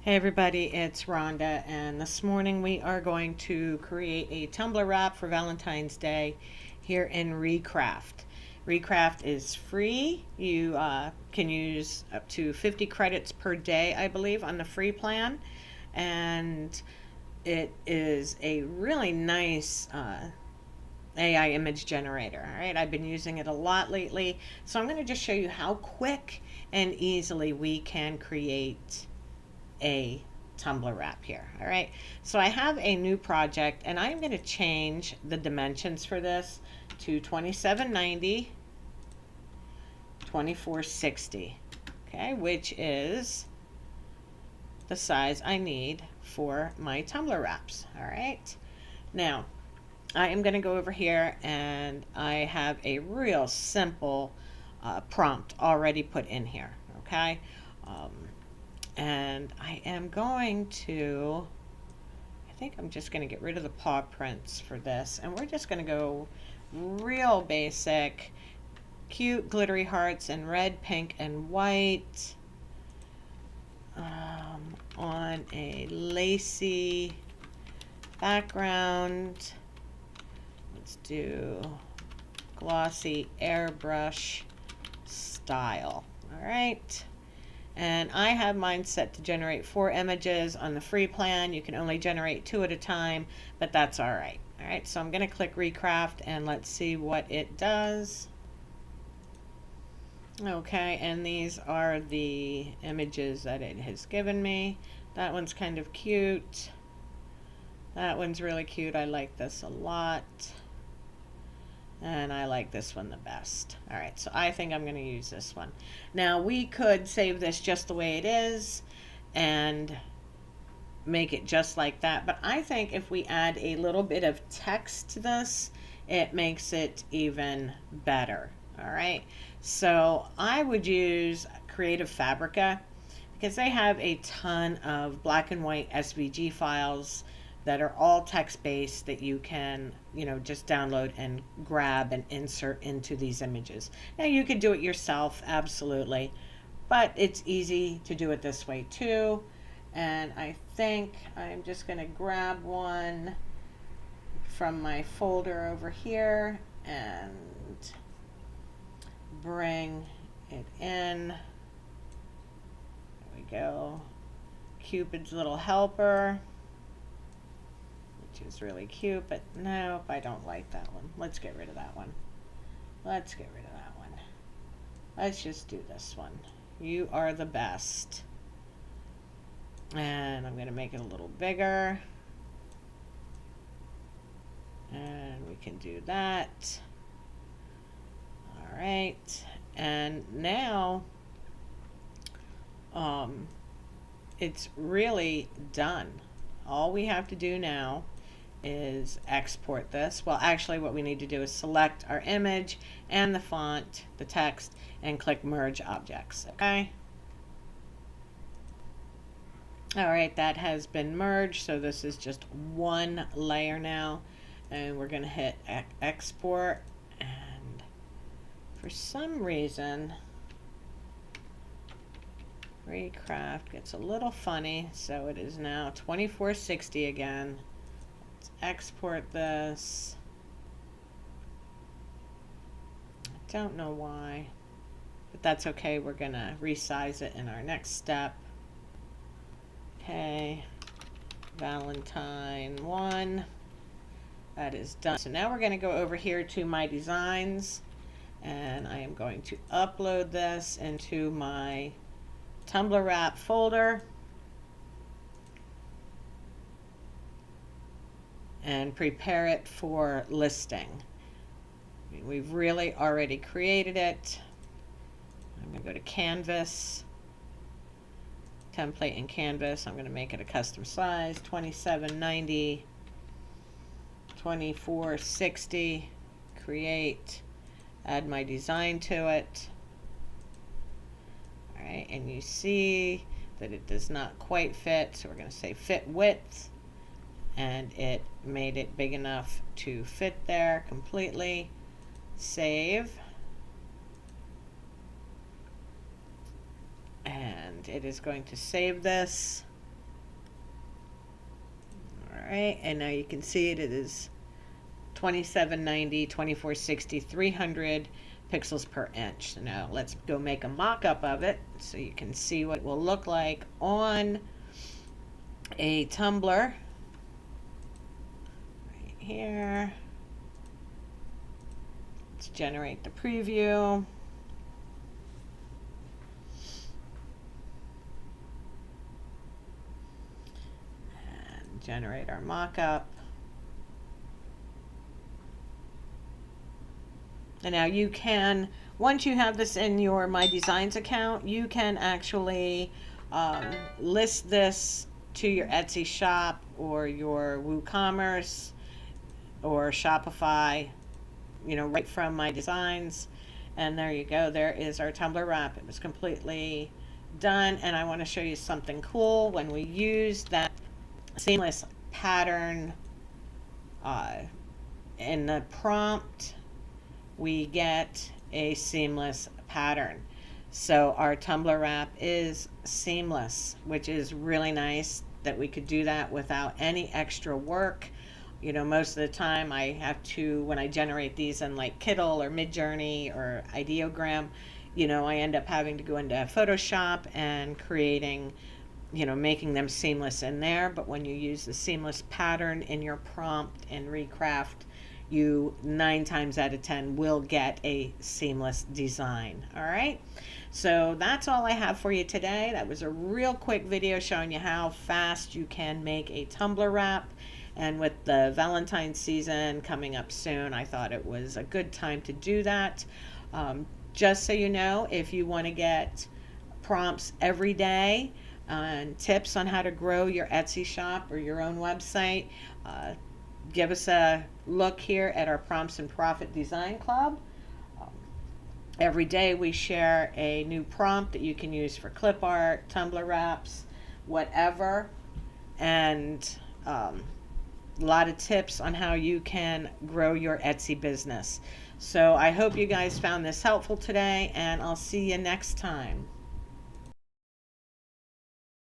Hey everybody, it's Rhonda, and this morning we are going to create a Tumbler wrap for Valentine's Day here in Recraft. Recraft is free. You can use up to 50 credits per day, I believe, on the free plan, and it is a really nice AI image generator. All right, I've been using it a lot lately, so I'm going to just show you how quick and easily we can create a Tumbler wrap here. All right, so I have a new project and I'm going to change the dimensions for this to 2790 2460, okay, which is the size I need for my Tumbler wraps. All right, now I am going to go over here and I have a real simple prompt already put in here. Okay, and I am going to, I think I'm just going to get rid of the paw prints for this, and we're just going to go real basic, cute glittery hearts in red, pink, and white on a lacy background. Let's do glossy airbrush style. All right. And I have mine set to generate 4 images. On the free plan, you can only generate 2 at a time, but that's all right. All right, so I'm going to click Recraft and let's see what it does. Okay, and these are the images that it has given me. That one's kind of cute. That one's really cute. I like this a lot. And I like this one the best. All right, so I think I'm going to use this one. Now we could save this just the way it is and make it just like that, but I think if we add a little bit of text to this, it makes it even better. All right, so I would use Creative Fabrica because they have a ton of black and white SVG files that are all text-based that you can, just download and grab and insert into these images. Now you could do it yourself, absolutely, but it's easy to do it this way too. And I think I'm just going to grab one from my folder over here and bring it in. There we go. Cupid's little helper, which is really cute, but nope, I don't like that one. Let's get rid of that one. Let's get rid of that one. Let's just do this one. You are the best. And I'm going to make it a little bigger. And we can do that. All right. And now it's really done. All we have to do now is export this. Well, actually what we need to do is select our image and the font, the text, and click merge objects. Okay. All right, that has been merged, so this is just one layer now, and we're going to hit export, and for some reason Recraft gets a little funny, so it is now 2460 again. Let's export this. I don't know why, but that's okay. We're going to resize it in our next step. Okay, Valentine 1, that is done. So now we're going to go over here to my designs, and I am going to upload this into my Tumbler wrap folder and prepare it for listing. We've really already created it. I'm going to go to Canvas. Template in Canvas. I'm going to make it a custom size, 2790 2460. Create, add my design to it. All right, and you see that it does not quite fit, so we're going to say fit width, and it made it big enough to fit there completely. Save. And it is going to save this. right, and now you can see it is 2790, 2460, 300 pixels per inch. So now let's go make a mock-up of it so you can see what it will look like on a Tumbler. Right here. Let's generate the preview. And generate our mock-up. And now you can, once you have this in your My Designs account, you can actually list this to your Etsy shop or your WooCommerce or Shopify, you know, right from My Designs. And there you go. There is our Tumbler wrap. It was completely done. And I want to show you something cool. When we use that seamless pattern in the prompt, we get a seamless pattern. So our Tumbler wrap is seamless, which is really nice that we could do that without any extra work. You know, most of the time I have to, when I generate these in like Kittl or Midjourney or Ideogram, you know, I end up having to go into Photoshop and creating, you know, making them seamless in there. But when you use the seamless pattern in your prompt in Recraft, you 9 times out of 10 will get a seamless design. All right, so that's all I have for you today. That was a real quick video showing you how fast you can make a Tumbler wrap, and with the Valentine season coming up soon, I thought it was a good time to do that. Just so you know, if you want to get prompts every day and tips on how to grow your Etsy shop or your own website, give us a look here at our Prompts and Profit Design Club. Every day we share a new prompt that you can use for clip art, Tumbler wraps, whatever, and a lot of tips on how you can grow your Etsy business. So I hope you guys found this helpful today, and I'll see you next time.